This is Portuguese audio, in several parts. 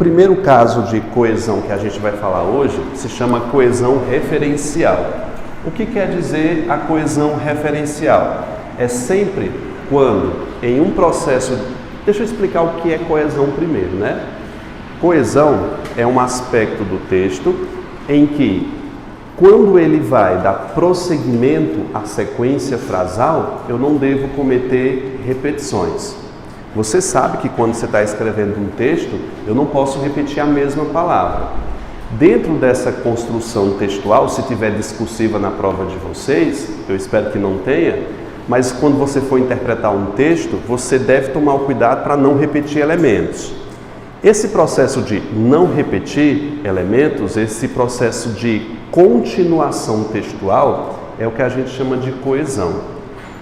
primeiro caso de coesão que a gente vai falar hoje se chama coesão referencial. O que quer dizer a coesão referencial? É sempre quando em um processo... Deixa eu explicar o que é coesão primeiro, né? Coesão é um aspecto do texto em que, quando ele vai dar prosseguimento à sequência frasal, eu não devo cometer repetições. Você sabe que quando você está escrevendo um texto, eu não posso repetir a mesma palavra. Dentro dessa construção textual, se tiver discursiva na prova de vocês, eu espero que não tenha, mas quando você for interpretar um texto, você deve tomar o cuidado para não repetir elementos. Esse processo de não repetir elementos, esse processo de continuação textual, é o que a gente chama de coesão.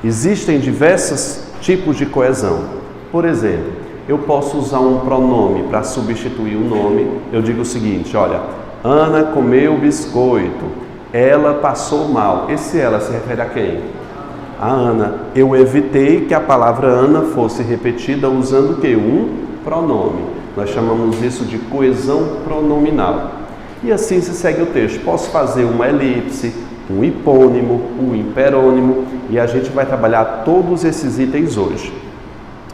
Existem diversos tipos de coesão. Por exemplo, eu posso usar um pronome para substituir o nome. Eu digo o seguinte, olha, Ana comeu biscoito, ela passou mal. Esse ela se refere a quem? A Ana. Eu evitei que a palavra Ana fosse repetida usando o quê? Um pronome. Nós chamamos isso de coesão pronominal. E assim se segue o texto. Posso fazer uma elipse, um hipônimo, um hiperônimo, e a gente vai trabalhar todos esses itens hoje.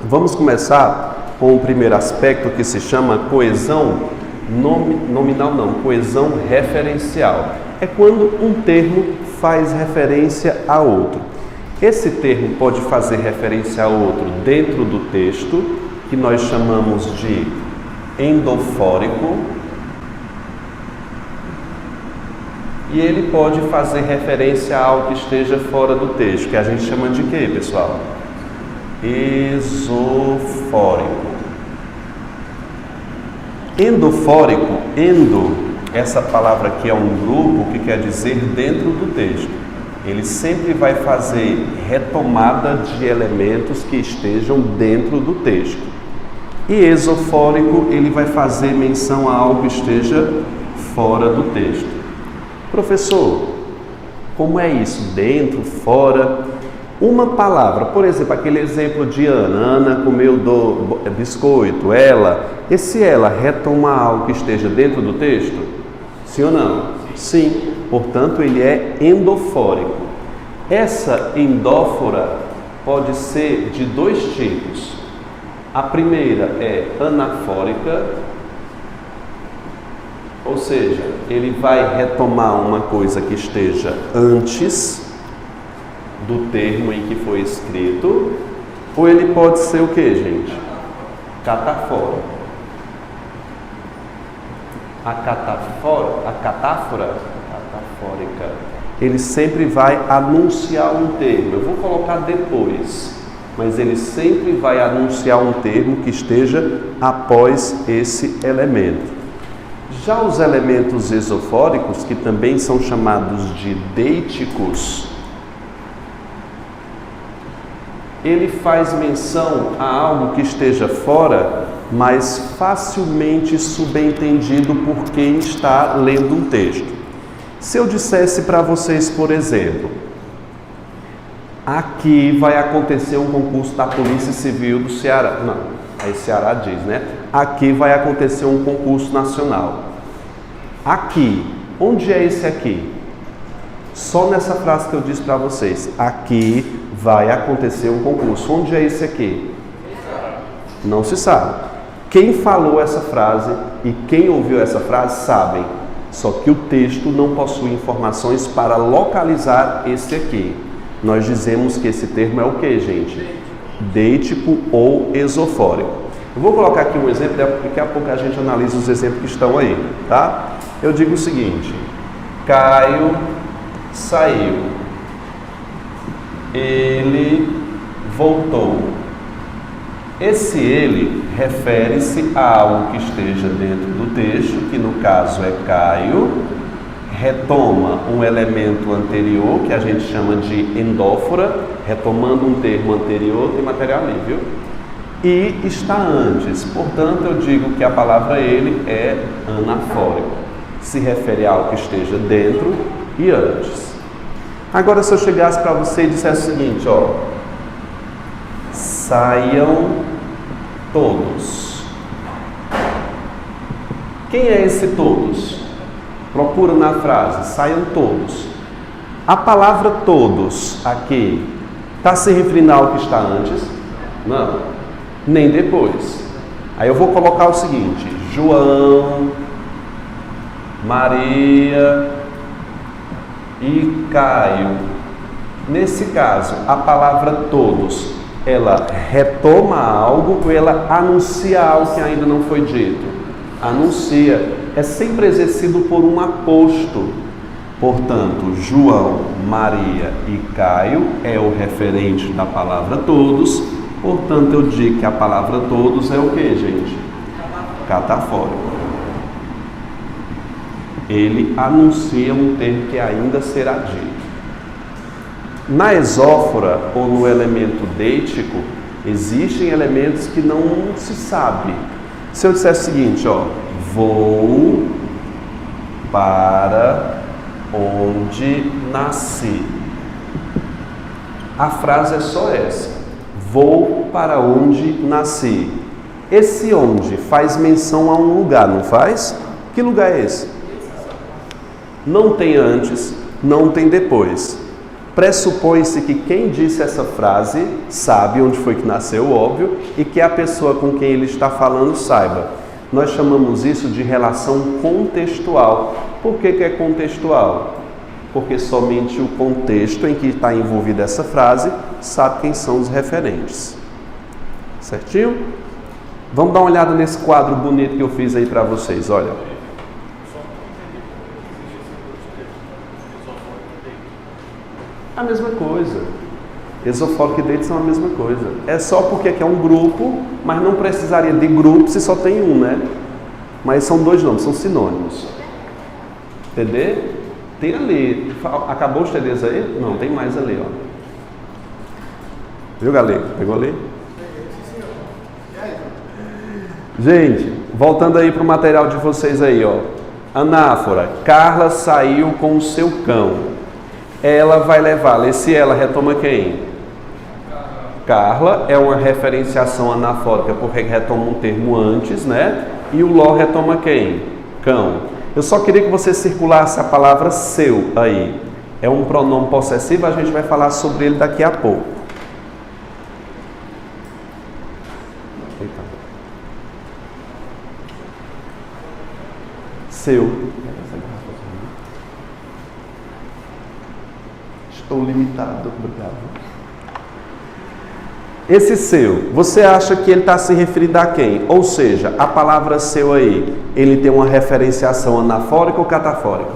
Vamos começar com o primeiro aspecto que se chama coesão nominal, não, coesão referencial. É quando um termo faz referência a outro. Esse termo pode fazer referência a outro dentro do texto, que nós chamamos de endofórico, e ele pode fazer referência a algo que esteja fora do texto, que a gente chama de quê, pessoal? Esofórico. Endofórico, endo, essa palavra aqui é um grupo que quer dizer dentro do texto. Ele sempre vai fazer retomada de elementos que estejam dentro do texto. E esofórico, ele vai fazer menção a algo que esteja fora do texto. Professor, como é isso? Dentro, fora? Uma palavra, por exemplo, aquele exemplo de Ana. Ana comeu biscoito, ela. Esse ela retoma algo que esteja dentro do texto? Sim ou não? Sim. Portanto, ele é endofórico. Essa endófora pode ser de dois tipos. A primeira é anafórica, ou seja, ele vai retomar uma coisa que esteja antes do termo em que foi escrito, ou ele pode ser o que, gente? Catafórico. A catáfora, catafórica, ele sempre vai anunciar um termo. Eu vou colocar depois, mas ele sempre vai anunciar um termo que esteja após esse elemento. Já os elementos esofóricos, que também são chamados de deiticos, ele faz menção a algo que esteja fora, mas facilmente subentendido por quem está lendo um texto. Se eu dissesse para vocês, por exemplo, aqui vai acontecer um concurso da Polícia Civil do Ceará. Não, aí Ceará diz, né? Aqui vai acontecer um concurso nacional. Aqui, onde é esse aqui? Só nessa frase que eu disse para vocês, aqui vai acontecer um concurso. Onde é esse aqui? Não se sabe. Quem falou essa frase e quem ouviu essa frase sabem. Só que o texto não possui informações para localizar esse aqui. Nós dizemos que esse termo é o que, gente? Deítico ou esofórico. Eu vou colocar aqui um exemplo, daqui a pouco a gente analisa os exemplos que estão aí, tá? Eu digo o seguinte: Caio saiu, ele voltou. Esse ele refere-se a algo que esteja dentro do texto, que no caso é Caio, retoma um elemento anterior, que a gente chama de endófora, retomando um termo anterior, tem material ali, viu? E está antes, portanto eu digo que a palavra ele é anafórico, se refere a algo que esteja dentro e antes. Agora, se eu chegasse para você e dissesse o seguinte, ó, saiam todos. Quem é esse todos? Procura na frase, saiam todos. A palavra todos aqui está se referindo ao que está antes? Não, nem depois. Aí eu vou colocar o seguinte: João, Maria e Caio. Nesse caso, a palavra todos, ela retoma algo ou ela anuncia algo que ainda não foi dito? Anuncia. É sempre exercido por um aposto. Portanto, João, Maria e Caio é o referente da palavra todos. Portanto, eu digo que a palavra todos é o que, gente? Catafórico. Ele anuncia um termo que ainda será dito. Na exófora ou no elemento deítico, existem elementos que não se sabe. Se eu disser o seguinte, ó, vou para onde nasci. A frase é só essa. Vou para onde nasci. Esse onde faz menção a um lugar, não faz? Que lugar é esse? Não tem antes, não tem depois. Pressupõe-se que quem disse essa frase sabe onde foi que nasceu, óbvio, e que a pessoa com quem ele está falando saiba. Nós chamamos isso de relação contextual. Por que é contextual? Porque somente o contexto em que está envolvida essa frase sabe quem são os referentes. Certinho? Vamos dar uma olhada nesse quadro bonito que eu fiz aí para vocês, olha. A mesma coisa. Esofólico e deítico são a mesma coisa. É só porque aqui é um grupo, mas não precisaria de grupo se só tem um, né? Mas são dois nomes, são sinônimos. Entender? Tem ali. Acabou os TDs aí? Não, tem mais ali, ó. Viu, galera? Pegou ali? Gente, voltando aí para o material de vocês aí, ó. Anáfora. Carla saiu com o seu cão. Ela vai levar. Se ela retoma quem? Carla é uma referenciação anafórica porque retoma um termo antes, né? E o ló retoma quem? Cão. Eu só queria que você circulasse a palavra seu aí. É um pronome possessivo, a gente vai falar sobre ele daqui a pouco. Eita. Seu. Estou limitado, obrigado. Esse seu, você acha que ele está se referindo a quem? Ou seja, a palavra seu aí, ele tem uma referenciação anafórica ou catafórica?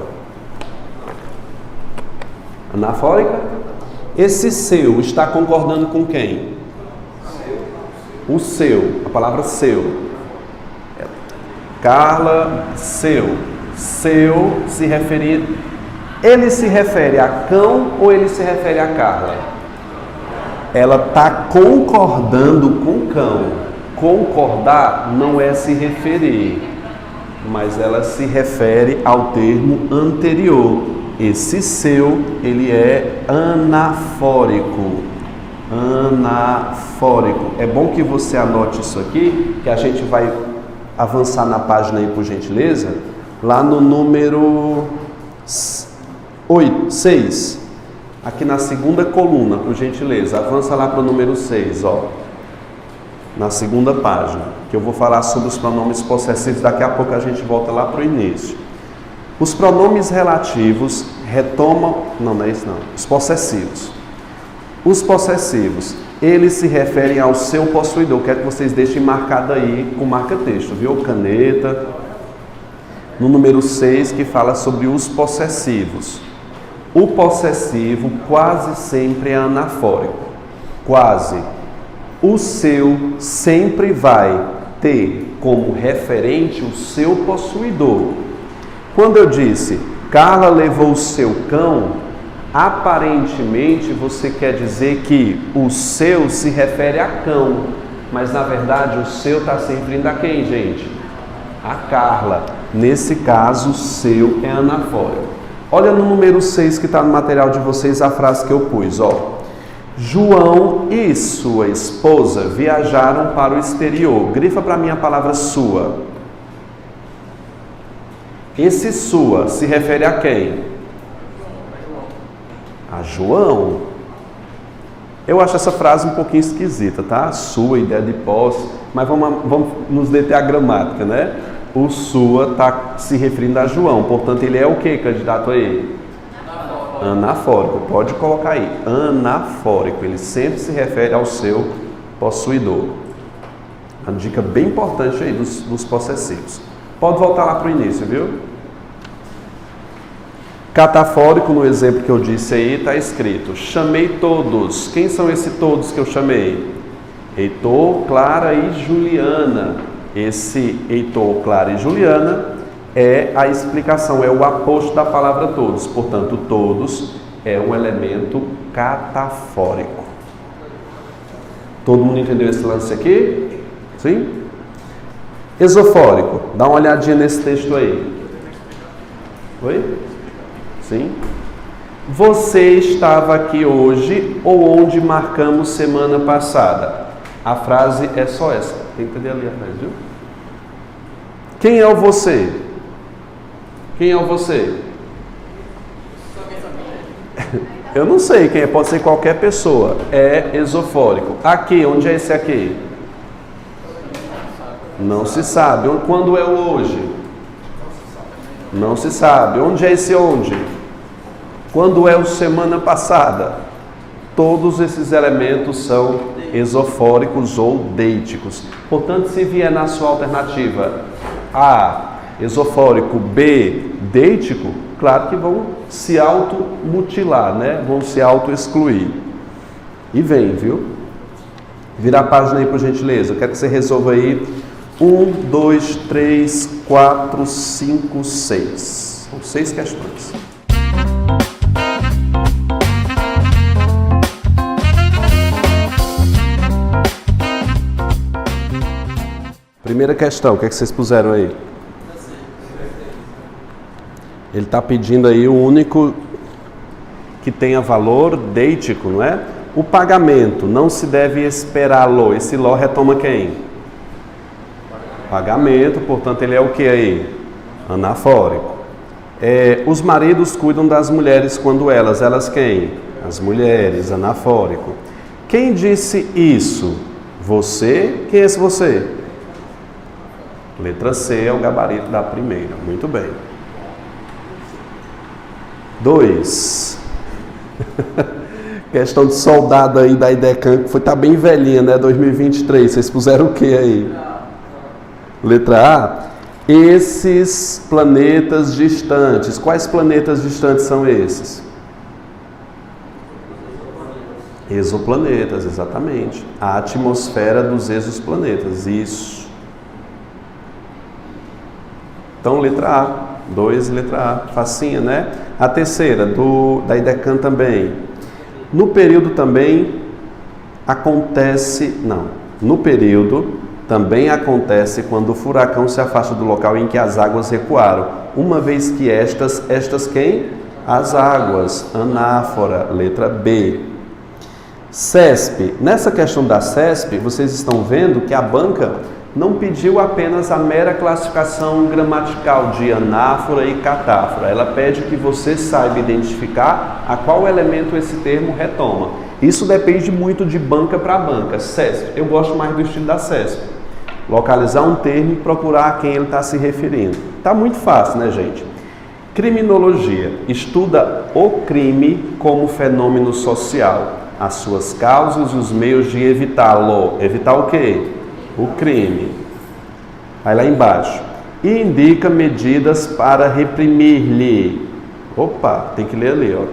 Anafórica? Esse seu está concordando com quem? O seu, a palavra seu. Carla, seu. Seu se referir. Ele se refere a cão ou ele se refere a Carla? Ela está concordando com o cão. Concordar não é se referir, mas ela se refere ao termo anterior. Esse seu, ele é anafórico. Anafórico. É bom que você anote isso aqui, que a gente vai avançar na página aí, por gentileza, lá no número 6, aqui na segunda coluna, por gentileza, avança lá para o número 6, ó, na segunda página, que eu vou falar sobre os pronomes possessivos, daqui a pouco a gente volta lá para o início. Os pronomes relativos retomam, não é isso não, os possessivos. Os possessivos, eles se referem ao seu possuidor, quero que vocês deixem marcado aí com marca-texto, viu, caneta, no número 6, que fala sobre os possessivos. O possessivo quase sempre é anafórico. Quase. O seu sempre vai ter como referente o seu possuidor. Quando eu disse, Carla levou o seu cão, aparentemente você quer dizer que o seu se refere a cão. Mas na verdade o seu está se referindo a quem, gente? A Carla. Nesse caso, o seu é anafórico. Olha no número 6 que está no material de vocês a frase que eu pus, ó. João e sua esposa viajaram para o exterior. Grifa para mim a palavra sua. Esse sua se refere a quem? A João. Eu acho essa frase um pouquinho esquisita, tá? Sua, ideia de posse, mas vamos nos deter à gramática, né? O sua está se referindo a João, portanto ele é o que, candidato aí? Anafórico, pode colocar aí, anafórico, ele sempre se refere ao seu possuidor. Uma dica bem importante aí dos possessivos. Pode voltar lá para o início, viu? Catafórico, no exemplo que eu disse aí, está escrito: chamei todos. Quem são esses todos que eu chamei? Heitor, Clara e Juliana. Esse Heitor, Clara e Juliana é a explicação, é o aposto da palavra todos. Portanto, todos é um elemento catafórico. Todo mundo entendeu esse lance aqui? Sim? Esofórico. Dá uma olhadinha nesse texto aí. Oi? Sim? Você estava aqui hoje ou onde marcamos semana passada? A frase é só essa. Tem que entender ali atrás, viu? Quem é o você? Quem é o você? Eu não sei quem é, pode ser qualquer pessoa. É esofórico. Aqui, onde é esse aqui? Não se sabe. Quando é o hoje? Não se sabe. Onde é esse onde? Quando é o semana passada? Todos esses elementos são esofóricos ou deíticos. Portanto, se vier na sua alternativa A, esofórico, B, deítico, claro que vão se automutilar, né? Vão se auto-excluir. E vem, viu? Vira a página aí, por gentileza. Eu quero que você resolva aí 1, 2, 3, 4, 5, 6. São 6 questões. Primeira questão, o que é que vocês puseram aí? Ele está pedindo aí o único que tenha valor deítico, não é? O pagamento, não se deve esperá-lo. Esse lo retoma quem? Pagamento, portanto ele é o que aí? Anafórico. Os maridos cuidam das mulheres quando elas quem? As mulheres, anafórico. Quem disse isso? Você? Quem é esse você? Letra C é o gabarito da primeira. Muito bem. 2. Questão de soldado aí da IDECAN, que tá bem velhinha, né? 2023. Vocês puseram o que aí? Letra A. Esses planetas distantes. Quais planetas distantes são esses? Exoplanetas, exatamente. A atmosfera dos exoplanetas. Isso. Então, letra A, 2, letra A, facinha, né? A terceira, da IDECAN também. No período também acontece, no período também acontece quando o furacão se afasta do local em que as águas recuaram, uma vez que estas quem? As águas, anáfora, letra B. CESP, nessa questão da CESP, vocês estão vendo que a banca não pediu apenas a mera classificação gramatical de anáfora e catáfora. Ela pede que você saiba identificar a qual elemento esse termo retoma. Isso depende muito de banca para banca. CESP, eu gosto mais do estilo da CESP. Localizar um termo e procurar a quem ele está se referindo. Está muito fácil, né, gente? Criminologia estuda o crime como fenômeno social, as suas causas e os meios de evitá-lo. Evitar o quê? O crime. Aí lá embaixo. E indica medidas para reprimir-lhe. Opa, tem que ler ali, ó.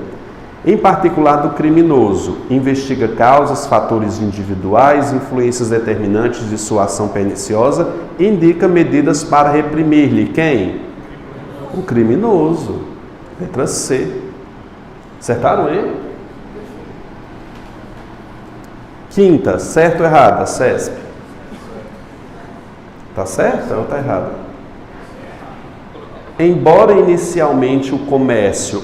Em particular do criminoso. Investiga causas, fatores individuais, influências determinantes de sua ação perniciosa. Indica medidas para reprimir-lhe. Quem? O criminoso. Letra C. Acertaram aí? Quinta, certo ou errada? CESP. Tá certo ou tá errado? Embora inicialmente o comércio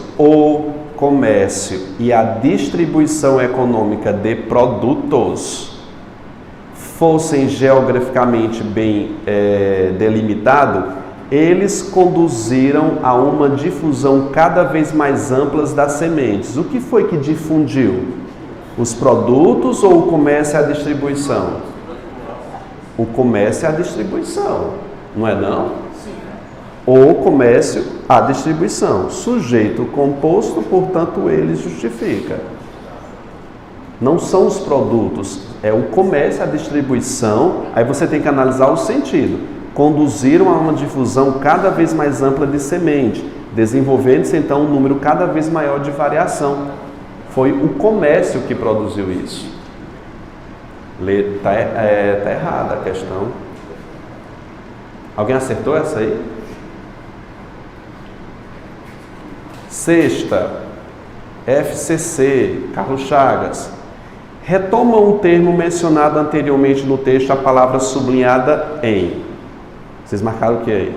e a distribuição econômica de produtos fossem geograficamente bem delimitados, eles conduziram a uma difusão cada vez mais ampla das sementes. O que foi que difundiu? Os produtos ou o comércio e a distribuição? O comércio e a distribuição, não é não? Ou comércio, a distribuição. Sujeito composto, portanto, ele justifica. Não são os produtos, é o comércio, a distribuição. Aí você tem que analisar o sentido. Conduziram a uma difusão cada vez mais ampla de semente, desenvolvendo-se então um número cada vez maior de variação. Foi o comércio que produziu isso. Está errada a questão. Alguém acertou essa aí? Sexta, FCC, Carlos Chagas. Retoma um termo mencionado anteriormente no texto, a palavra sublinhada em. Vocês marcaram o que aí?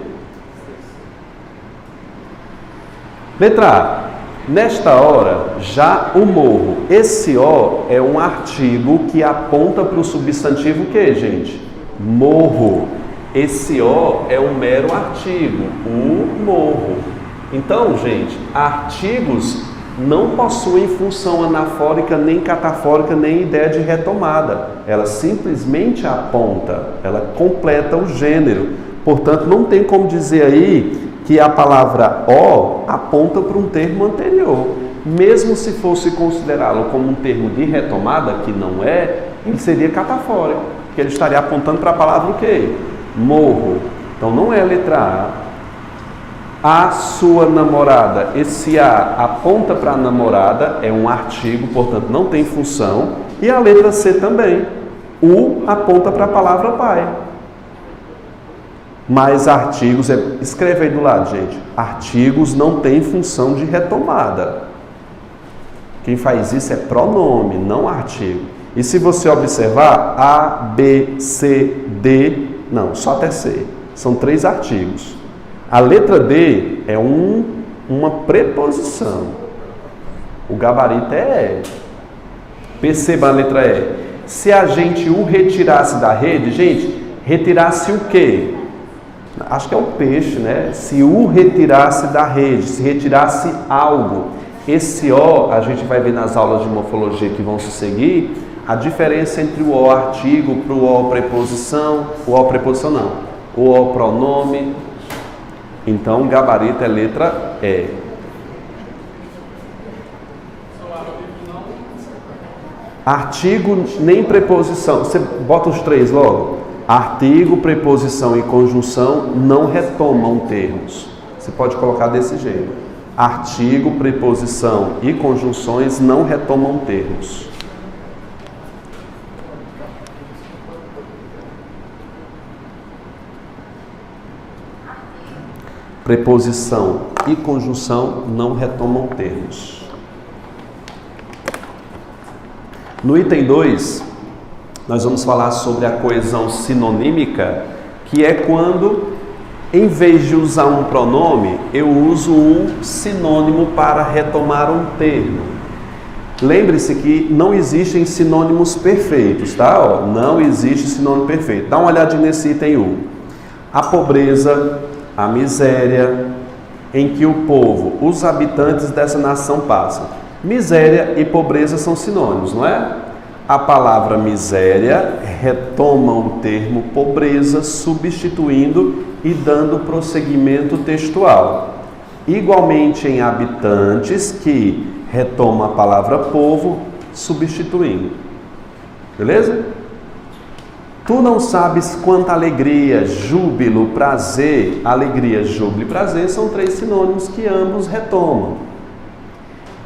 Letra A. Nesta hora, já o morro. Esse O é um artigo que aponta para o substantivo que, gente? Morro. Esse O é um mero artigo, o morro. Então, gente, artigos não possuem função anafórica, nem catafórica, nem ideia de retomada. Ela simplesmente aponta, ela completa o gênero. Portanto, não tem como dizer aí que a palavra O aponta para um termo anterior. Mesmo se fosse considerá-lo como um termo de retomada, que não é, ele seria catafórico, porque ele estaria apontando para a palavra o quê? Morro. Então não é a letra A. A sua namorada, esse A aponta para a namorada, é um artigo, portanto não tem função. E a letra C também. O aponta para a palavra pai. Mas artigos, escreve aí do lado, gente. Artigos não têm função de retomada. Quem faz isso é pronome, não artigo. E se você observar, A, B, C, D, não, só até C. São 3 artigos. A letra D é uma preposição. O gabarito é Perceba a letra E. Se a gente o retirasse da rede, gente, retirasse o quê? Acho que é o peixe, né? Se o retirasse da rede, se retirasse algo. Esse O, a gente vai ver nas aulas de morfologia que vão se seguir, a diferença entre o O artigo para o O preposição, o O preposição não, o O pronome. Então, o gabarito é letra E. Artigo nem preposição. Você bota os 3 logo. Artigo, preposição e conjunção não retomam termos. Você pode colocar desse jeito. Artigo, preposição e conjunções não retomam termos. Preposição e conjunção não retomam termos. No item 2, nós vamos falar sobre a coesão sinonímica, que é quando, em vez de usar um pronome, eu uso um sinônimo para retomar um termo. Lembre-se que não existem sinônimos perfeitos, tá? Não existe sinônimo perfeito. Dá uma olhadinha nesse item 1. A pobreza, a miséria em que o povo, os habitantes dessa nação passam. Miséria e pobreza são sinônimos, não é? A palavra miséria retoma o termo pobreza, substituindo e dando prosseguimento textual. Igualmente em habitantes, que retoma a palavra povo, substituindo. Beleza? Tu não sabes quanta alegria, júbilo, prazer. Alegria, júbilo e prazer são 3 sinônimos que ambos retomam.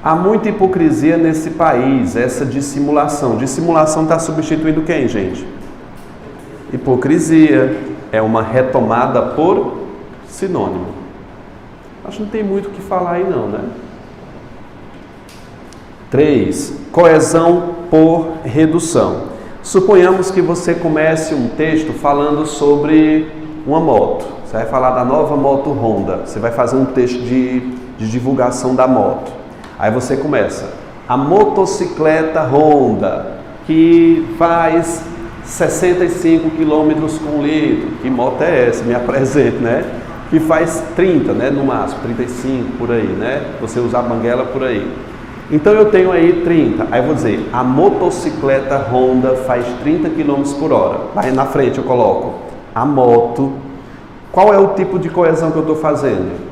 Há muita hipocrisia nesse país, essa dissimulação. Dissimulação está substituindo quem, gente? Hipocrisia. É uma retomada por sinônimo. Acho que não tem muito o que falar aí não, né? 3. Coesão por redução. Suponhamos que você comece um texto falando sobre uma moto. Você vai falar da nova moto Honda. Você vai fazer um texto de divulgação da moto. Aí você começa. A motocicleta Honda, que faz 65 km com litro. Que moto é essa? Me apresente, né? que faz 30, né, no máximo, 35 por aí, né? Você usa a banguela por aí. Então eu tenho aí 30. Aí eu vou dizer, a motocicleta Honda faz 30 km por hora. Aí na frente eu coloco a moto. Qual é o tipo de coesão que eu estou fazendo?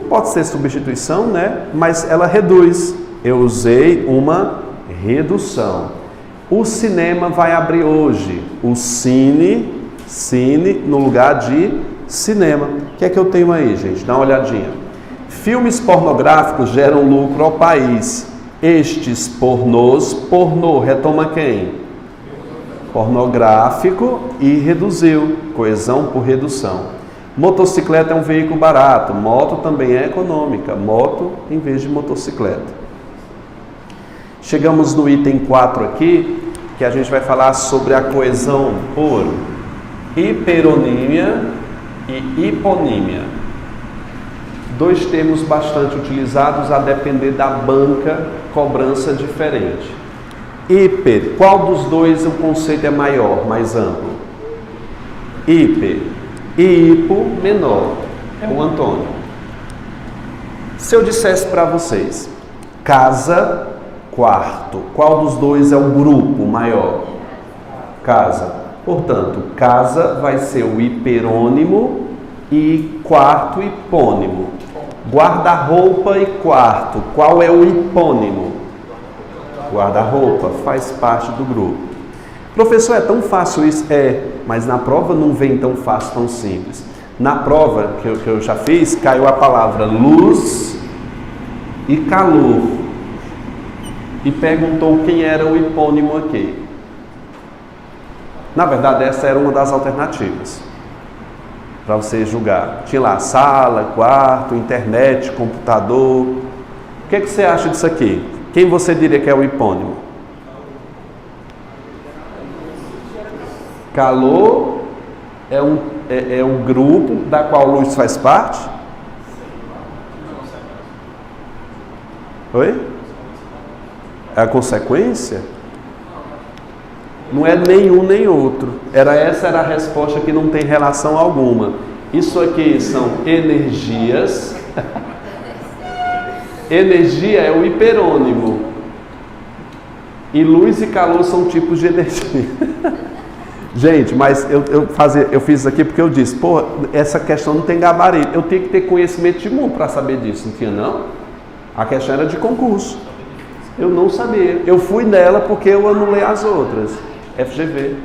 Pode ser substituição, né? Mas ela reduz. Eu usei uma redução. O cinema vai abrir hoje. O cine no lugar de cinema. O que é que eu tenho aí, gente? Dá uma olhadinha. Filmes pornográficos geram lucro ao país. Estes pornô retoma quem? Pornográfico e reduziu. Coesão por redução. Motocicleta é um veículo barato. Moto também é econômica. Moto em vez de motocicleta. Chegamos no item 4 aqui, que a gente vai falar sobre a coesão por hiperonímia e hiponímia. Dois termos bastante utilizados a depender da banca, cobrança diferente. Hiper, qual dos dois o conceito é maior, mais amplo? Hiper. E hipo, menor. É o Antônio. Se eu dissesse para vocês, casa, quarto, qual dos dois é o grupo maior? Casa. Portanto, casa vai ser o hiperônimo e quarto hipônimo. Guarda-roupa e quarto, qual é o hipônimo? Guarda-roupa faz parte do grupo. Professor, é tão fácil isso? É, mas na prova não vem tão fácil, tão simples. Na prova que eu já fiz, caiu a palavra luz e calor. E perguntou quem era o hipônimo aqui. Na verdade, essa era uma das alternativas para você julgar. Tinha lá sala, quarto, internet, computador. O que você acha disso aqui? Quem você diria que é o hipônimo? Calor é um grupo da qual luz faz parte? Oi? É a consequência? Não é nenhum nem outro. Essa era a resposta que não tem relação alguma. Isso aqui são energias. Energia é o hiperônimo. E luz e calor são tipos de energia. Gente, mas eu fiz isso aqui porque eu disse, pô, essa questão não tem gabarito. Eu tenho que ter conhecimento de mundo para saber disso, não tinha não? A questão era de concurso. Eu não sabia. Eu fui nela porque eu anulei as outras. FGV.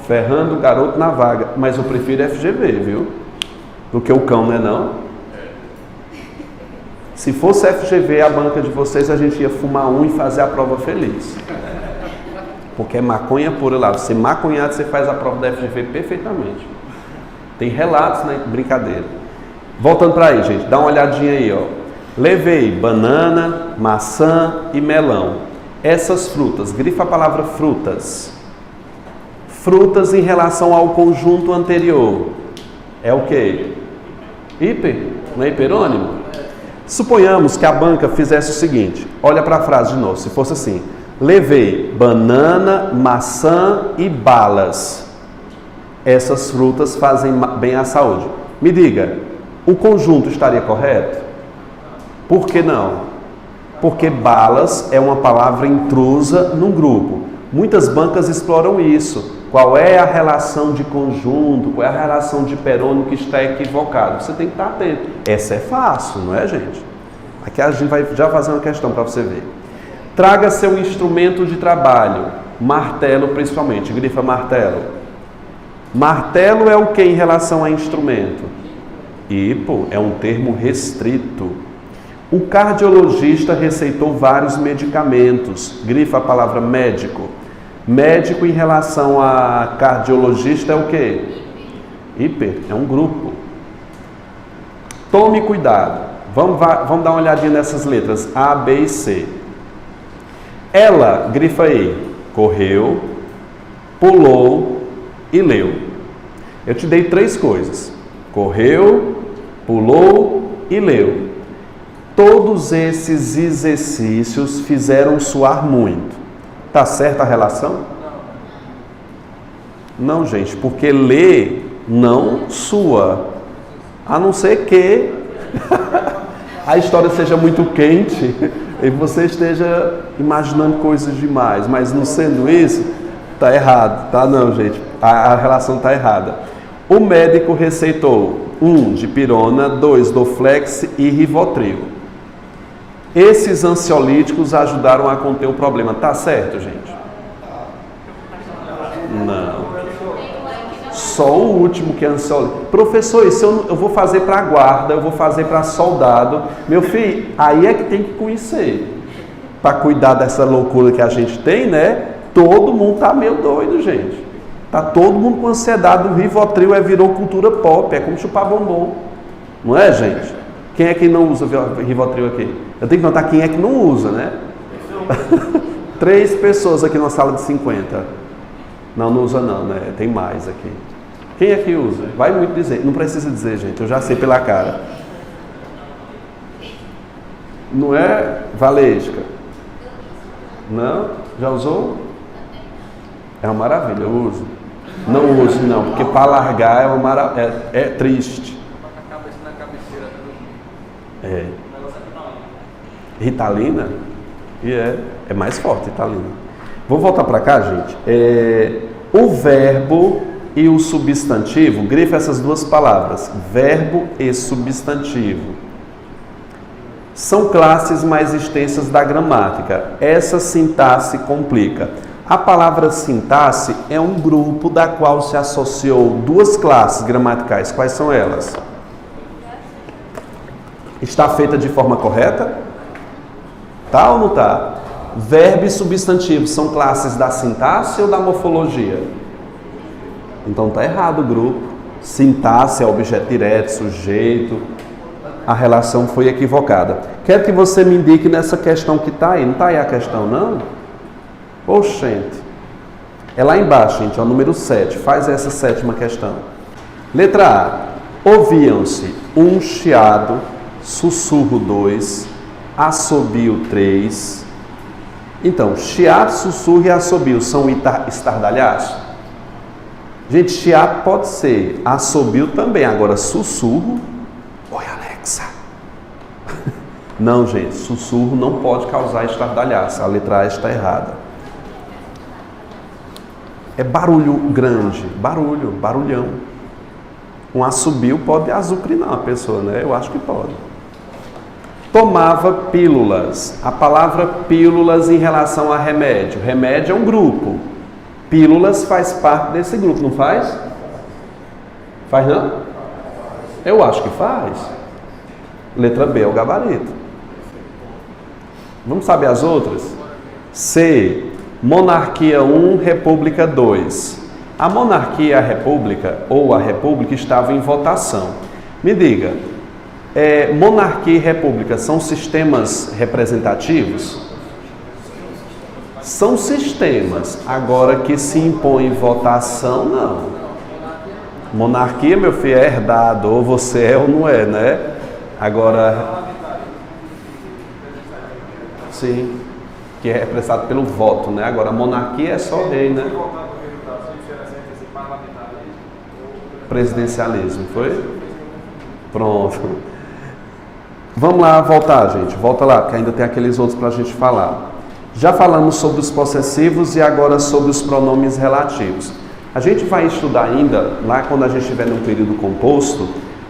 Ferrando o garoto na vaga. Mas eu prefiro FGV, viu? Do que o cão, não é não? Se fosse FGV a banca de vocês, a gente ia fumar um e fazer a prova feliz. Porque é maconha pura lá. Você maconhado, você faz a prova da FGV perfeitamente. Tem relatos, né? Brincadeira. Voltando para aí, gente. Dá uma olhadinha aí, ó. Levei banana, maçã e melão. Essas frutas, grifa a palavra frutas. Frutas em relação ao conjunto anterior. É o quê? Hiper? Não é hiperônimo? Suponhamos que a banca fizesse o seguinte. Olha para a frase de novo, se fosse assim. Levei banana, maçã e balas. Essas frutas fazem bem à saúde. Me diga, o conjunto estaria correto? Por que não? Porque balas é uma palavra intrusa num grupo. Muitas bancas exploram isso. Qual é a relação de conjunto? Qual é a relação de hiperônimo que está equivocado? Você tem que estar atento. Essa é fácil, não é, gente? Aqui a gente vai já fazer uma questão para você ver. Traga seu instrumento de trabalho. Martelo, principalmente. Grifa martelo. Martelo é o que em relação a instrumento? Hipo é um termo restrito. O cardiologista receitou vários medicamentos. Grifa a palavra médico. Médico em relação a cardiologista é o quê? Hiper, é um grupo. Tome cuidado. Vamos dar uma olhadinha nessas letras. A, B e C. Ela, grifa aí, correu, pulou e leu. Eu te dei 3 coisas. Correu, pulou e leu. Todos esses exercícios fizeram suar muito. Tá certa a relação? Não, gente, porque ler não sua. A não ser que a história seja muito quente e você esteja imaginando coisas demais. Mas não sendo isso, tá errado, tá não, gente? A relação tá errada. O médico receitou 1 dipirona, 2 Doflex e Rivotril. Esses ansiolíticos ajudaram a conter o problema. Tá certo, gente? Não. Só o último que é ansiolítico. Professor, isso eu vou fazer para guarda, eu vou fazer para soldado. Meu filho, aí é que tem que conhecer. Para cuidar dessa loucura que a gente tem, né? Todo mundo tá meio doido, gente. Tá todo mundo com ansiedade. O Rivotril virou cultura pop, é como chupar bombom. Não é, gente? Quem é que não usa Rivotril aqui? Eu tenho que notar quem é que não usa, né? 3 pessoas aqui na sala de 50. Não usa não, né? Tem mais aqui. Quem é que usa? Vai muito dizer. Não precisa dizer, gente. Eu já sei pela cara. Não é Valesca? Não? Já usou? É uma maravilha, eu uso. Não use não, porque para largar é uma maravilha. É triste. É. Ritalina? E é mais forte, Ritalina. Vou voltar para cá, gente. O verbo e o substantivo, grifa essas duas palavras, verbo e substantivo. São classes mais extensas da gramática. Essa sintaxe complica. A palavra sintaxe é um grupo da qual se associou 2 classes gramaticais. Quais são elas? Está feita de forma correta? Tá ou não tá? Verbo e substantivo são classes da sintaxe ou da morfologia? Então tá errado o grupo. Sintaxe é objeto direto, sujeito. A relação foi equivocada. Quero que você me indique nessa questão que está aí. Não está aí a questão, não? Oxente. É lá embaixo, gente, é o número 7. Faz essa 7ª questão. Letra A. Ouviam-se um chiado, sussurro 2, assobio 3. Então, chiado, sussurro e assobio são estardalhaços? Gente, chiado pode ser, assobio também. Agora, sussurro... Oi, Alexa. Não, gente, sussurro não pode causar estardalhaço. A letra A está errada. É barulho grande, barulhão. Um assobio pode azucrinar a pessoa, né? Eu acho que pode. Tomava pílulas. A palavra pílulas em relação a remédio. Remédio é um grupo. Pílulas faz parte desse grupo, não faz? Faz não? Eu acho que faz. Letra B é o gabarito. Vamos saber as outras? C. Monarquia 1, República 2. A monarquia e a república, ou a república, estavam em votação. Me diga, monarquia e república são sistemas representativos? São sistemas. Agora que se impõe votação, não. Monarquia, meu filho, é herdado, ou você é ou não é, né? Agora, sim, que é representado pelo voto, né? Agora, a monarquia é só rei, né? Presidencialismo, foi? Pronto. Vamos lá voltar, gente. Volta lá, porque ainda tem aqueles outros para a gente falar. Já falamos sobre os possessivos e agora sobre os pronomes relativos. A gente vai estudar ainda, lá quando a gente estiver no período composto,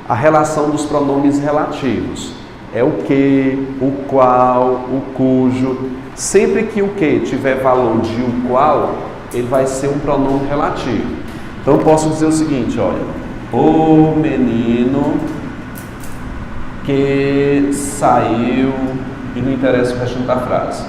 a relação dos pronomes relativos. É o que, o qual, o cujo. Sempre que o que tiver valor de o qual, ele vai ser um pronome relativo. Então eu posso dizer o seguinte, olha. O menino que saiu, e não interessa o resto da frase.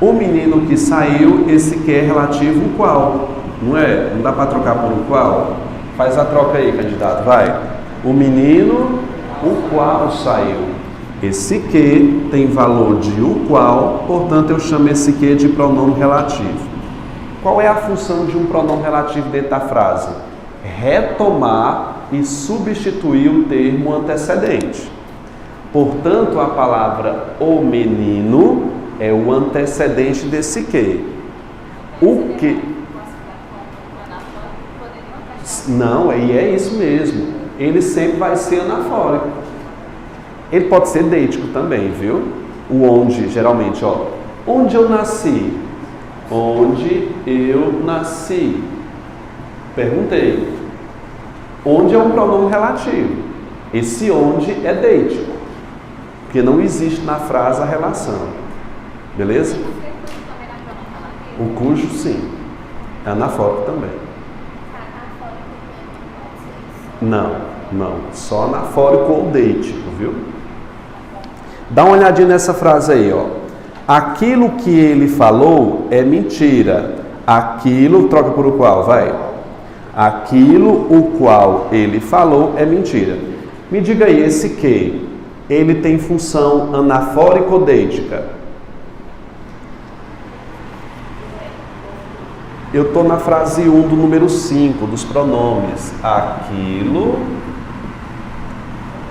O menino que saiu, esse que é relativo o qual, não é? Não dá para trocar por o qual? Faz a troca aí, candidato, vai. O menino, o qual saiu. Esse que tem valor de o qual, portanto eu chamo esse que de pronome relativo. Qual é a função de um pronome relativo dentro da frase? Retomar e substituir o termo antecedente. Portanto, a palavra o menino é o antecedente desse que. O que? Não, e é isso mesmo. Ele sempre vai ser anafórico. Ele pode ser deítico também, viu? O onde, geralmente, ó. Onde eu nasci? Onde eu nasci? Perguntei. Onde é um pronome relativo. Esse onde é deítico. Porque não existe na frase a relação. Beleza? O cujo, sim. É anafórico também. Não. Só anafórico ou deítico, viu? Dá uma olhadinha nessa frase aí, ó. Aquilo que ele falou é mentira. Aquilo, troca por o qual, vai. Aquilo o qual ele falou é mentira. Me diga aí, esse que, ele tem função anafórica ou deítica? Eu estou na frase 1 do número 5, dos pronomes. Aquilo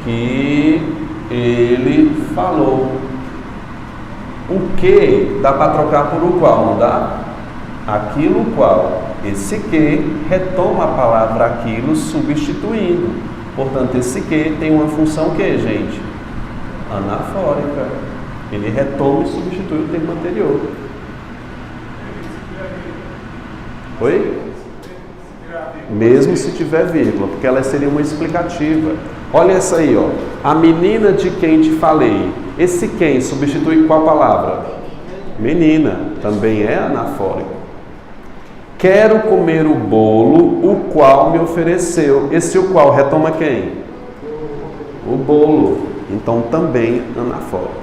que ele falou. O que dá para trocar por o qual, não dá? Aquilo qual. Esse que retoma a palavra aquilo substituindo. Portanto, esse que tem uma função que, gente? Anafórica. Ele retoma e substitui o termo anterior. Oi? Mesmo se tiver vírgula, porque ela seria uma explicativa. Olha essa aí, ó. A menina de quem te falei. Esse quem substitui qual palavra? Menina. Também é anafórico. Quero comer o bolo, o qual me ofereceu. Esse o qual retoma quem? O bolo. Então também anafórico.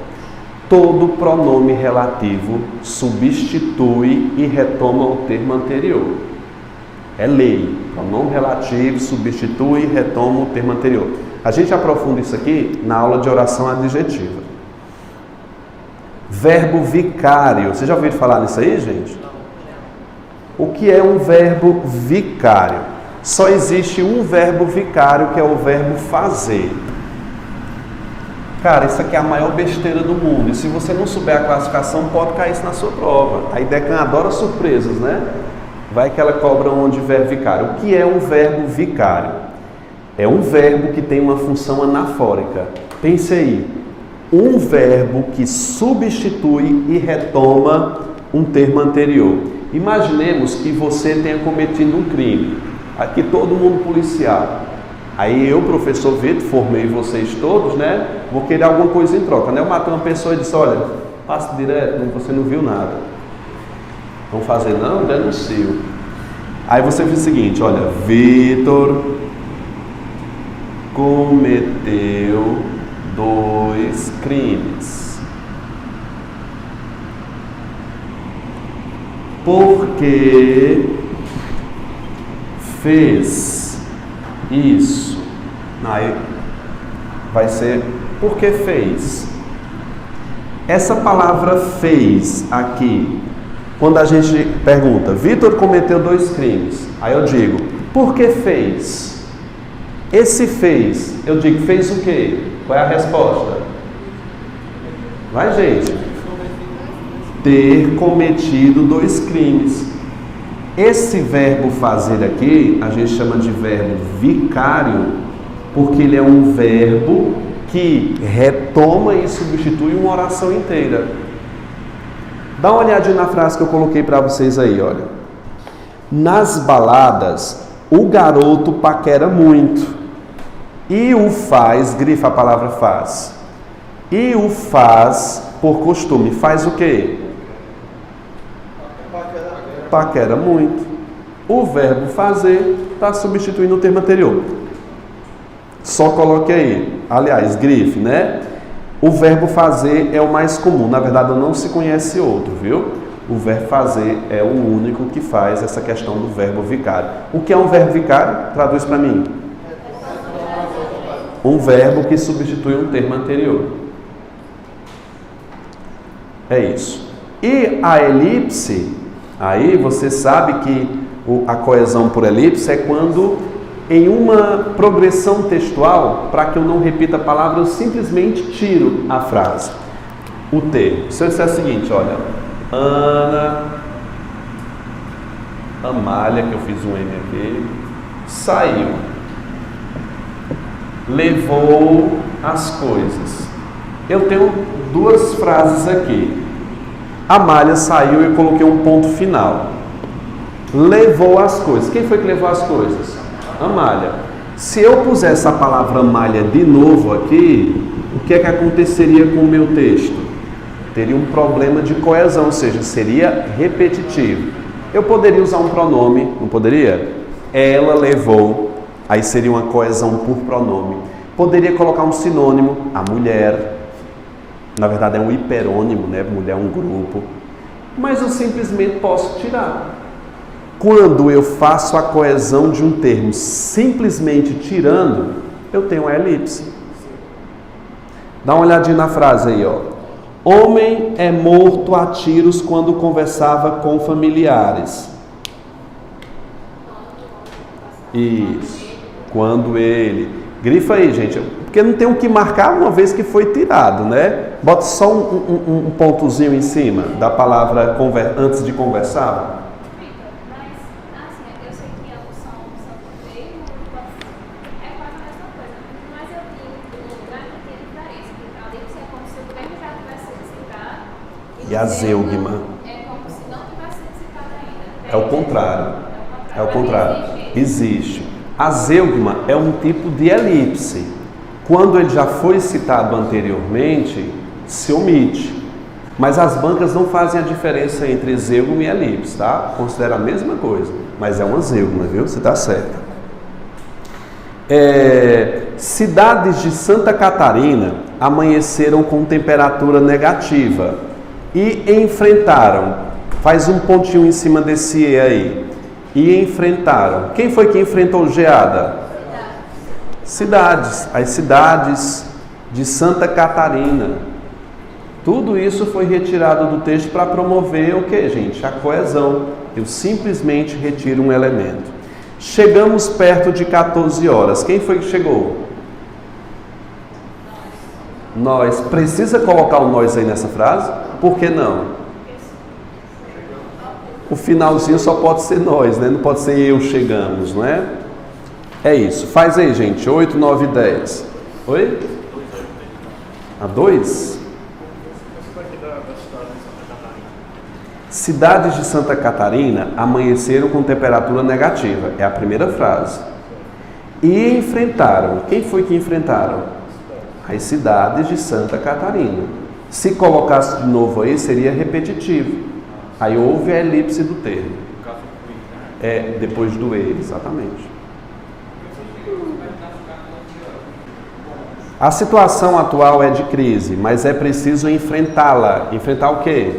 Todo pronome relativo substitui e retoma o termo anterior. É lei. Pronome relativo substitui e retoma o termo anterior. A gente aprofunda isso aqui na aula de oração adjetiva. Verbo vicário. Você já ouviu falar nisso aí, gente? O que é um verbo vicário? Só existe um verbo vicário, que é o verbo fazer. Cara, isso aqui é a maior besteira do mundo. E se você não souber a classificação, pode cair isso na sua prova. A Idecan adora surpresas, né? Vai que ela cobra onde verbo vicário. O que é um verbo vicário? É um verbo que tem uma função anafórica. Pense aí. Um verbo que substitui e retoma um termo anterior. Imaginemos que você tenha cometido um crime. Aqui todo mundo policial. Aí eu, professor Vitor, formei vocês todos, né? Vou querer alguma coisa em troca, né? Eu matei uma pessoa e disse, olha, passa direto, você não viu nada. Vão fazer não? Denuncio. Aí você fez o seguinte, olha, Vitor cometeu 2 crimes. Porque fez isso. Aí vai ser porque fez. Essa palavra fez aqui, quando a gente pergunta, Vitor cometeu 2 crimes. Aí eu digo, por que fez? Esse fez, eu digo, fez o quê? Qual é a resposta? Vai, gente. Ter cometido 2 crimes. Esse verbo fazer aqui, a gente chama de verbo vicário, porque ele é um verbo que retoma e substitui uma oração inteira. Dá uma olhadinha na frase que eu coloquei para vocês aí, olha. Nas baladas, o garoto paquera muito. E o faz, grifa a palavra faz. E o faz por costume. Faz o quê? Paquera muito. O verbo fazer está substituindo o termo anterior. Só coloque aí. Aliás, grife, né? O verbo fazer é o mais comum. Na verdade, não se conhece outro, viu? O verbo fazer é o único que faz essa questão do verbo vicário. O que é um verbo vicário? Traduz para mim. Um verbo que substitui um termo anterior. É isso. E a elipse, aí você sabe que a coesão por elipse é quando, em uma progressão textual, para que eu não repita a palavra, eu simplesmente tiro a frase, o termo. Se eu disser o seguinte, olha, Ana, Amália, que eu fiz um M aqui, saiu, levou as coisas. Eu tenho duas frases aqui. Amália saiu e eu coloquei um ponto final. Levou as coisas. Quem foi que levou as coisas? Amália. Se eu pusesse a palavra Amália de novo aqui, o que é que aconteceria com o meu texto? Teria um problema de coesão, ou seja, seria repetitivo. Eu poderia usar um pronome, não poderia? Ela levou, aí seria uma coesão por pronome. Poderia colocar um sinônimo, a mulher. Na verdade é um hiperônimo, né? Mulher é um grupo. Mas eu simplesmente posso tirar. Quando eu faço a coesão de um termo simplesmente tirando, eu tenho a elipse. Dá uma olhadinha na frase aí, ó. Homem é morto a tiros quando conversava com familiares. Isso. Quando ele... Grifa aí, gente. Porque não tem o que marcar uma vez que foi tirado, né? Bota só um pontozinho em cima da palavra antes de conversar. E a zeugma. É como se não tivesse sido citado ainda. É o contrário. É o contrário. Existe. A zeugma é um tipo de elipse. Quando ele já foi citado anteriormente, se omite. Mas as bancas não fazem a diferença entre zeugma e elipse, tá? Considera a mesma coisa. Mas é uma zeugma, viu? Você está certo. Cidades de Santa Catarina amanheceram com temperatura negativa e enfrentaram, faz um pontinho em cima desse E aí, e enfrentaram. Quem foi que enfrentou geada? Cidades, as cidades de Santa Catarina. Tudo isso foi retirado do texto para promover o que, gente? A coesão. Eu simplesmente retiro um elemento. Chegamos perto de 14 horas. Quem foi que chegou? Nós. Precisa colocar o nós aí nessa frase? Por que não? O finalzinho só pode ser nós, né? Não pode ser eu chegamos, não é? É isso. Faz aí, gente. 8, 9, 10. Oi? A 2? Cidades de Santa Catarina amanheceram com temperatura negativa. É a primeira frase. E enfrentaram. Quem foi que enfrentaram? As cidades de Santa Catarina. Se colocasse de novo aí, seria repetitivo. Aí houve a elipse do termo. É, depois do E, exatamente. A situação atual é de crise, mas é preciso enfrentá-la. Enfrentar o quê?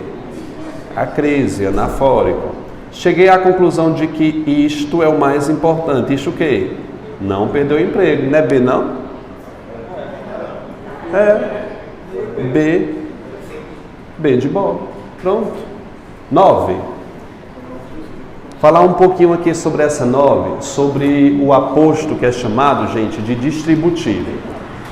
A crise, anafórico. Cheguei à conclusão de que isto é o mais importante. Isto o quê? Não perder o emprego. Não é B, não? É. B de bola. Pronto. 9. Falar um pouquinho aqui sobre essa 9, sobre o aposto que é chamado, gente, de distributivo.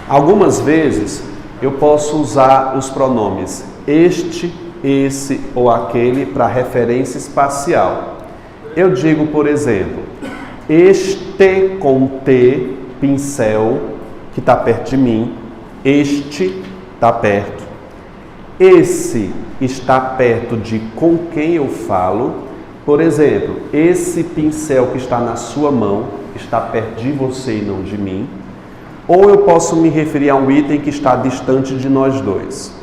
Algumas vezes eu posso usar os pronomes este, esse ou aquele para referência espacial. Eu digo, por exemplo, este com T, pincel, que está perto de mim. Este está perto. Esse está perto de com quem eu falo. Por exemplo, esse pincel que está na sua mão está perto de você e não de mim. Ou eu posso me referir a um item que está distante de nós dois.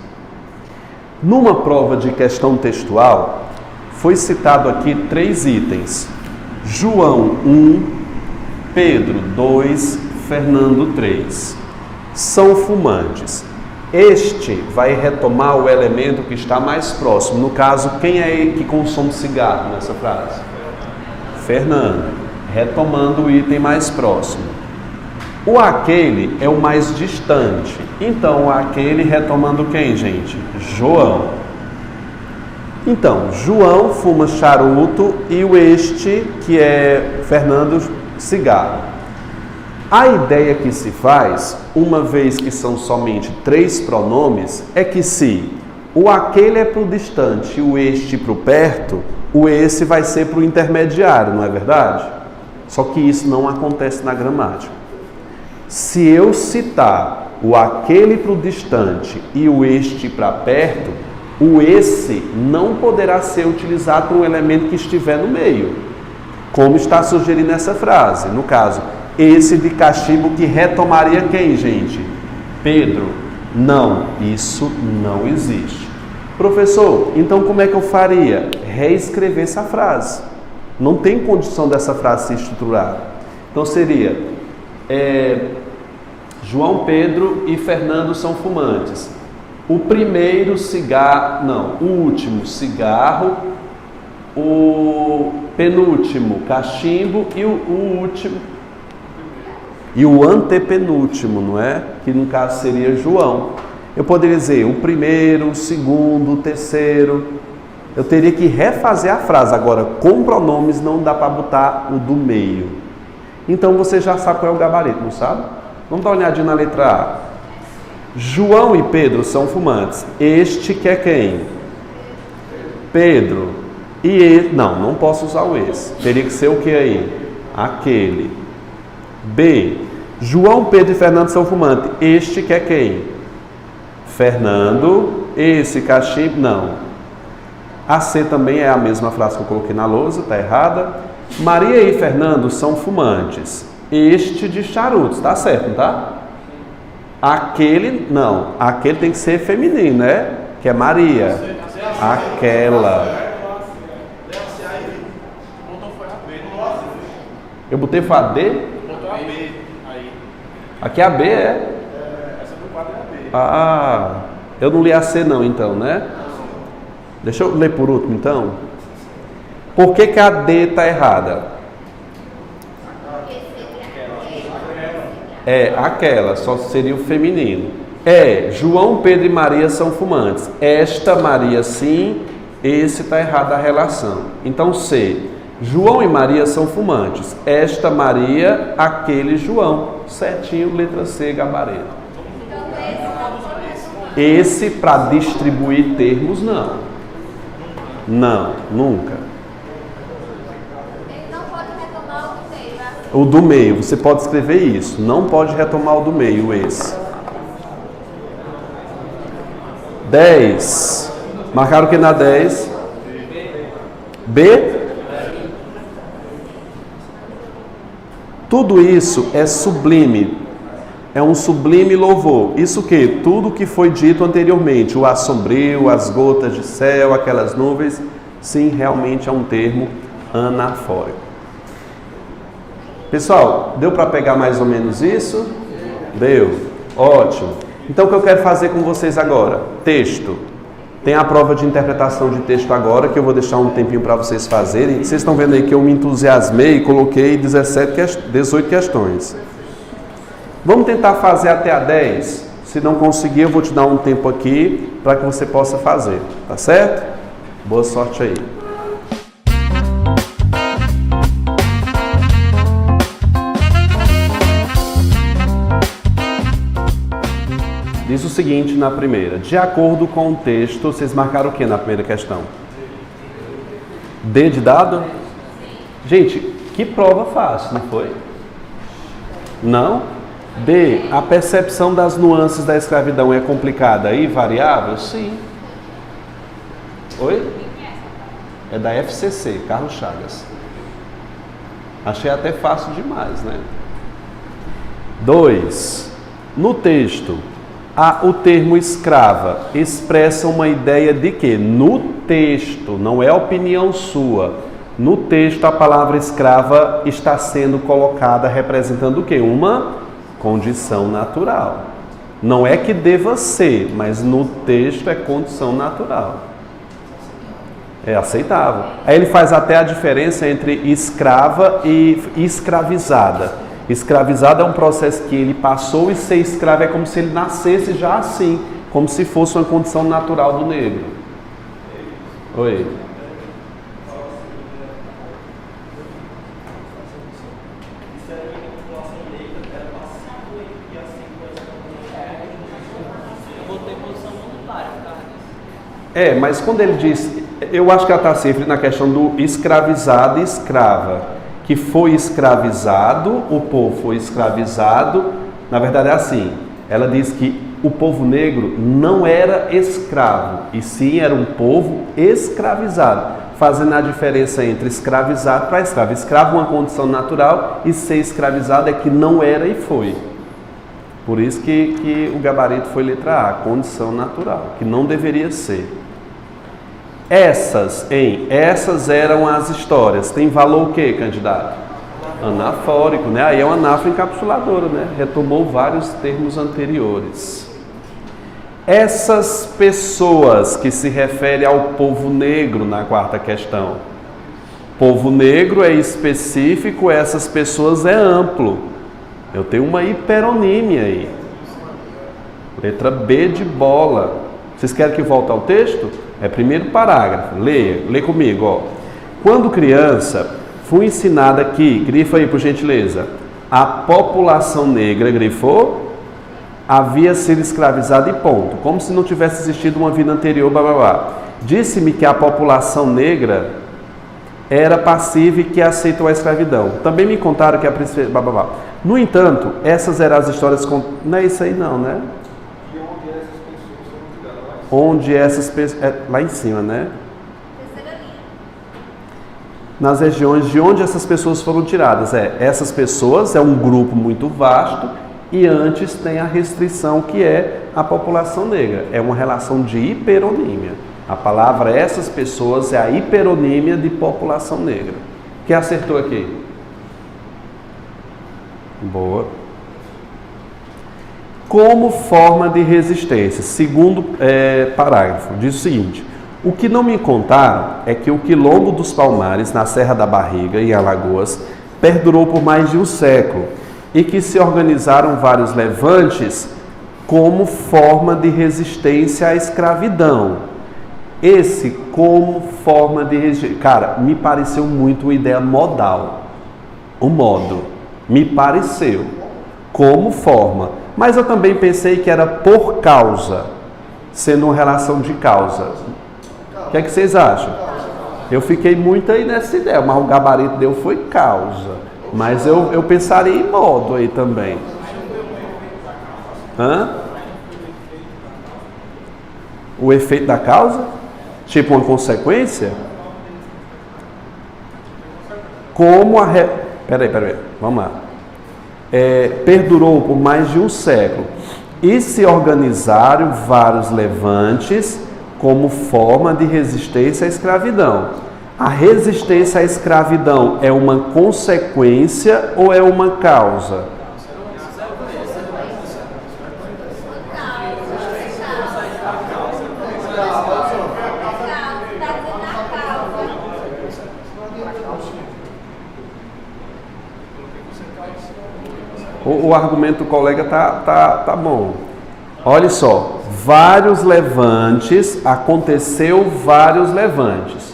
Numa prova de questão textual, foi citado aqui 3 itens. João 1, Pedro 2, Fernando 3. São fumantes. Este vai retomar o elemento que está mais próximo. No caso, quem é que consome cigarro nessa frase? Fernando. Retomando o item mais próximo. O aquele é o mais distante. Então, o aquele retomando quem, gente? João. Então, João fuma charuto e o este, que é Fernando, cigarro. A ideia que se faz, uma vez que são somente 3 pronomes, é que se o aquele é para o distante e o este para o perto, o esse vai ser para o intermediário, não é verdade? Só que isso não acontece na gramática. Se eu citar o aquele para o distante e o este para perto, o esse não poderá ser utilizado para um elemento que estiver no meio, como está sugerindo essa frase. No caso, esse de cachimbo que retomaria quem, gente? Pedro. Não, isso não existe. Professor, então como é que eu faria? Reescrever essa frase. Não tem condição dessa frase se estruturar. Então seria João Pedro e Fernando são fumantes. O primeiro cigarro, não, o último cigarro, o penúltimo cachimbo e o último e o antepenúltimo, não é? Que no caso seria João. Eu poderia dizer o primeiro, o segundo, o terceiro. Eu teria que refazer a frase. Agora, com pronomes não dá para botar o do meio. Então você já sabe qual é o gabarito, não sabe? Vamos dar uma olhadinha na letra A. João e Pedro são fumantes. Este que é quem? Pedro. E ele, não posso usar o esse. Teria que ser o que aí? Aquele. B. João, Pedro e Fernando são fumantes. Este que é quem? Fernando. Esse cachimbo, não. A C também é a mesma frase que eu coloquei na lousa, está errada. Maria e Fernando são fumantes. Este de charutos, tá certo, não tá? Aquele, não. Aquele tem que ser feminino, né? Que é Maria. Aquela. Eu botei foi a D? Botou a B aí. Aqui é a B, é? Essa do quadro é a B. Ah, eu não li a C não, então, né? Deixa eu ler por último, então. Por que a D está errada? É, aquela, só seria o feminino. João, Pedro e Maria são fumantes. Esta Maria sim, esse está errado a relação. Então C, João e Maria são fumantes. Esta Maria, aquele João. Certinho, letra C, gabarito. Esse para distribuir termos, não. Não, nunca. Ele não pode retomar o do meio, né? O do meio, você pode escrever isso. Não pode retomar o do meio, esse. 10. Marcaram o que na 10? B? Tudo isso é sublime. É um sublime louvor. Isso que? Tudo que foi dito anteriormente. O ar sombrio, as gotas de céu, aquelas nuvens. Sim, realmente é um termo anafórico. Pessoal, deu para pegar mais ou menos isso? Deu. Ótimo. Então o que eu quero fazer com vocês agora? Texto. Tem a prova de interpretação de texto agora, que eu vou deixar um tempinho para vocês fazerem. Vocês estão vendo aí que eu me entusiasmei e coloquei 18 questões. Vamos tentar fazer até a 10? Se não conseguir, eu vou te dar um tempo aqui para que você possa fazer. Tá certo? Boa sorte aí. Diz o seguinte na primeira. De acordo com o texto, vocês marcaram o que na primeira questão? D de dado? Gente, que prova fácil, não foi? Não? D, a percepção das nuances da escravidão é complicada e variável? Sim. Oi? É da FCC, Carlos Chagas. Achei até fácil demais, né? 2. No texto, o termo escrava expressa uma ideia de quê? No texto, não é opinião sua. No texto, a palavra escrava está sendo colocada representando o quê? Uma condição natural. Não é que deva ser, mas no texto é condição natural. É aceitável. Aí ele faz até a diferença entre escrava e escravizada. Escravizada é um processo que ele passou e ser escravo é como se ele nascesse já assim, como se fosse uma condição natural do negro. Oi. Mas quando ele diz, eu acho que ela está sempre na questão do escravizado e escrava. que foi escravizado, o povo foi escravizado. Na verdade é assim, ela diz que o povo negro não era escravo, e sim era um povo escravizado, fazendo a diferença entre escravizado para escravo. Escravo é uma condição natural e ser escravizado é que não era e foi. Por isso que o gabarito foi letra A, condição natural, que não deveria ser. Essas eram as histórias. Tem valor o quê, candidato? Anafórico, né? Aí é uma anáfora encapsuladora, né? Retomou vários termos anteriores. Essas pessoas que se refere ao povo negro na quarta questão. Povo negro é específico, essas pessoas é amplo. Eu tenho uma hiperonímia aí. Letra B de bola. Vocês querem que eu volte ao texto? É primeiro parágrafo. Lê comigo, ó. Quando criança, fui ensinada aqui, grifa aí por gentileza, a população negra, grifou, havia sido escravizada e ponto. Como se não tivesse existido uma vida anterior, blá blá blá. Disse-me que a população negra era passiva e que aceitou a escravidão. Também me contaram que a princesa... Blá, blá, blá. No entanto, essas eram as histórias... Não é isso aí não, né? Onde essas pessoas... É lá em cima, né? Nas regiões de onde essas pessoas foram tiradas. Essas pessoas é um grupo muito vasto e antes tem a restrição que é a população negra. É uma relação de hiperonímia. A palavra essas pessoas é a hiperonímia de população negra. Quem acertou aqui? Boa. Como forma de resistência, segundo parágrafo, diz o seguinte: o que não me contaram é que o quilombo dos Palmares, na Serra da Barriga, em Alagoas, perdurou por mais de um século e que se organizaram vários levantes como forma de resistência à escravidão. Esse como forma de resistência. Cara, me pareceu muito uma ideia modal. O modo. Me pareceu. Como forma. Mas eu também pensei que era por causa. Sendo uma relação de causa. O que é que vocês acham? Eu fiquei muito aí nessa ideia, mas o gabarito deu foi causa. Mas eu pensaria em modo aí também. O efeito da causa? Tipo uma consequência? Como a... Peraí, vamos lá. Perdurou por mais de um século e se organizaram vários levantes como forma de resistência à escravidão. A resistência à escravidão é uma consequência ou é uma causa? O argumento do colega tá bom. Olha só, vários levantes, aconteceu vários levantes.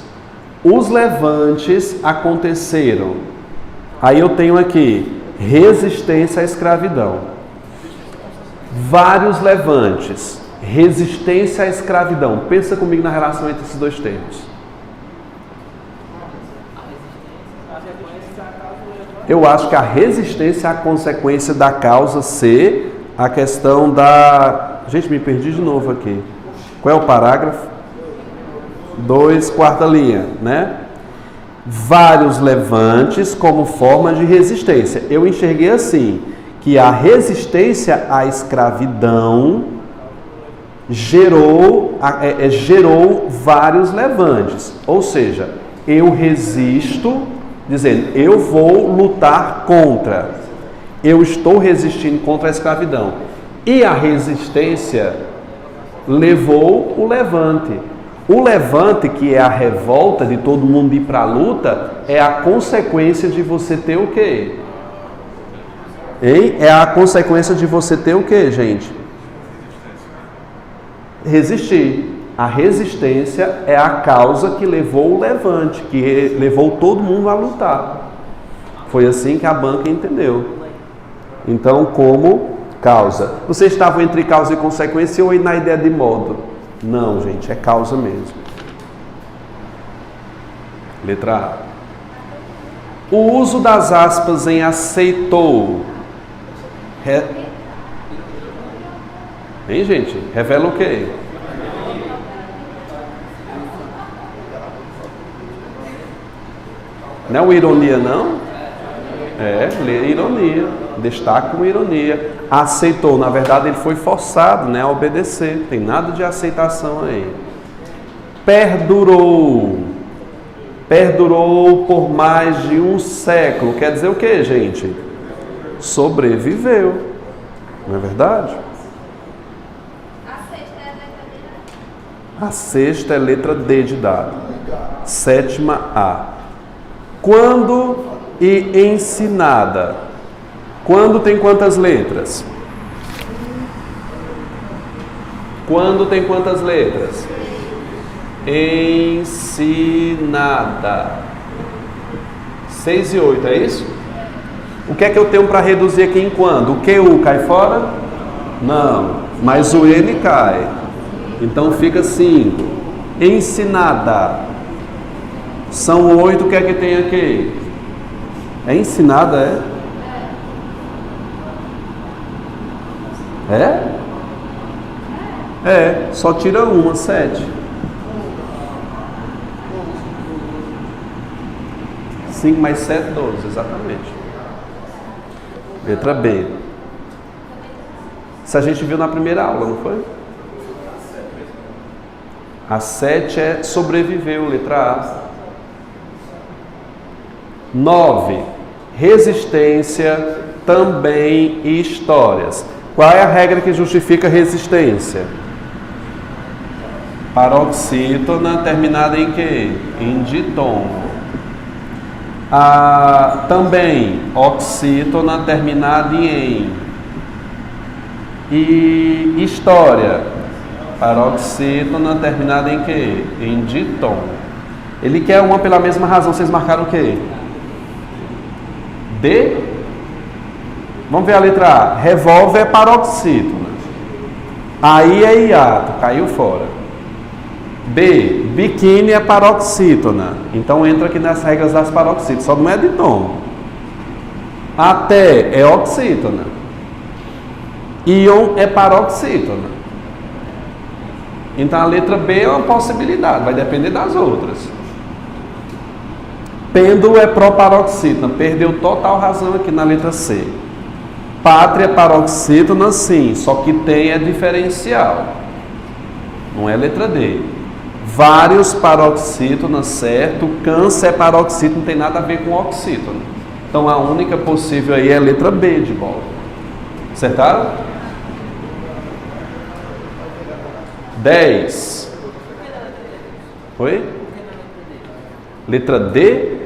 Os levantes aconteceram. Aí eu tenho aqui, resistência à escravidão. Vários levantes, resistência à escravidão. Pensa comigo na relação entre esses dois termos. Eu acho que a resistência é a consequência da causa ser a questão da... Gente, me perdi de novo aqui. Qual é o parágrafo? 2, quarta linha, né? Vários levantes como forma de resistência. Eu enxerguei assim, que a resistência à escravidão gerou vários levantes. Ou seja, eu resisto... dizendo, eu vou lutar contra, eu estou resistindo contra a escravidão. E a resistência levou o levante. O levante, que é a revolta de todo mundo ir para a luta, é a consequência de você ter o quê? Hein? É a consequência de você ter o quê, gente? Resistir. A resistência é a causa que levou o levante, que levou todo mundo a lutar. Foi assim que a banca entendeu. Então, como causa. Vocês estavam entre causa e consequência ou na ideia de modo? Não, gente, é causa mesmo. Letra A. O uso das aspas em aceitou. Hein, gente? Revela o quê? Não é uma ironia, não? É, lê ironia. Destaca com ironia. Aceitou. Na verdade, ele foi forçado, né, a obedecer. Tem nada de aceitação aí. Perdurou. Perdurou por mais de um século. Quer dizer o quê, gente? Sobreviveu. Não é verdade? A sexta é a letra D. A sexta é letra D de dado. Sétima A. Quando e ensinada. Quando tem quantas letras? Quando tem quantas letras? Ensinada. 6 e 8, é isso? O que é que eu tenho para reduzir aqui em quando? O QU cai fora? Não, mas o N cai. Então fica 5. Ensinada. São 8, o que é que tem aqui? É ensinada, é? É? É, só tira uma, 7. 5 mais 7, 12, exatamente. Letra B. Isso a gente viu na primeira aula, não foi? A 7 é sobreviveu, letra A. 9. Resistência, também e histórias. Qual é a regra que justifica resistência? Paroxítona terminada em quê? Em ditongo. Também oxítona terminada em. E história. Paroxítona terminada em quê? Em ditongo. Ele quer uma pela mesma razão. Vocês marcaram o quê? D? Vamos ver a letra A. Revólver é paroxítona. Aí é hiato, caiu fora. B. Biquíni é paroxítona. Então entra aqui nas regras das paroxítonas. Só não é de tom. Até é oxítona. Íon é paroxítona. Então a letra B é uma possibilidade, vai depender das outras. Pêndulo é proparoxítona. Perdeu total razão aqui na letra C. Pátria paroxítona, sim, só que tem é diferencial. Não é letra D. Vários paroxítonas, certo? Câncer é paroxítona, não tem nada a ver com oxítona. Então a única possível aí é a letra B de bola. Acertaram? 10. Oi? Letra D?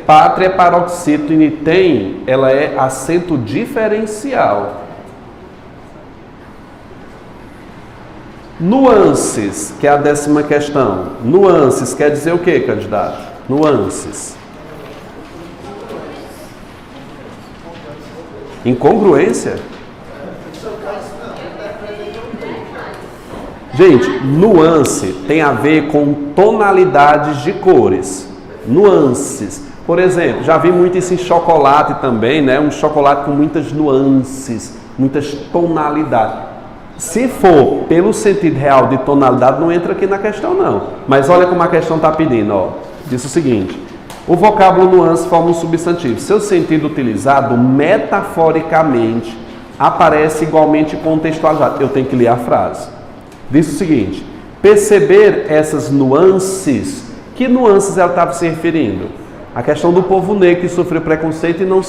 Pátria paroxítona e tem, ela é acento diferencial. Nuances, que é a 10ª questão. Nuances quer dizer o que, candidato? Nuances. Incongruência? Gente, nuance tem a ver com tonalidades de cores. Nuances. Por exemplo, já vi muito isso em chocolate também, né? Um chocolate com muitas nuances, muitas tonalidades. Se for pelo sentido real de tonalidade, não entra aqui na questão, não. Mas olha como a questão está pedindo, ó. Diz o seguinte: o vocábulo nuance forma um substantivo. Seu sentido utilizado metaforicamente aparece igualmente contextualizado. Eu tenho que ler a frase. Diz o seguinte: perceber essas nuances. Que nuances ela estava se referindo? A questão do povo negro que sofreu preconceito e não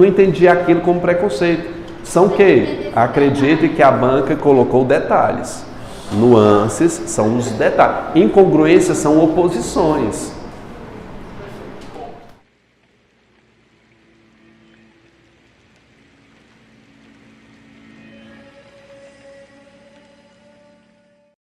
entendia aquilo como preconceito. São o quê? Acredite que a banca colocou detalhes. Nuances são os detalhes. Incongruências são oposições.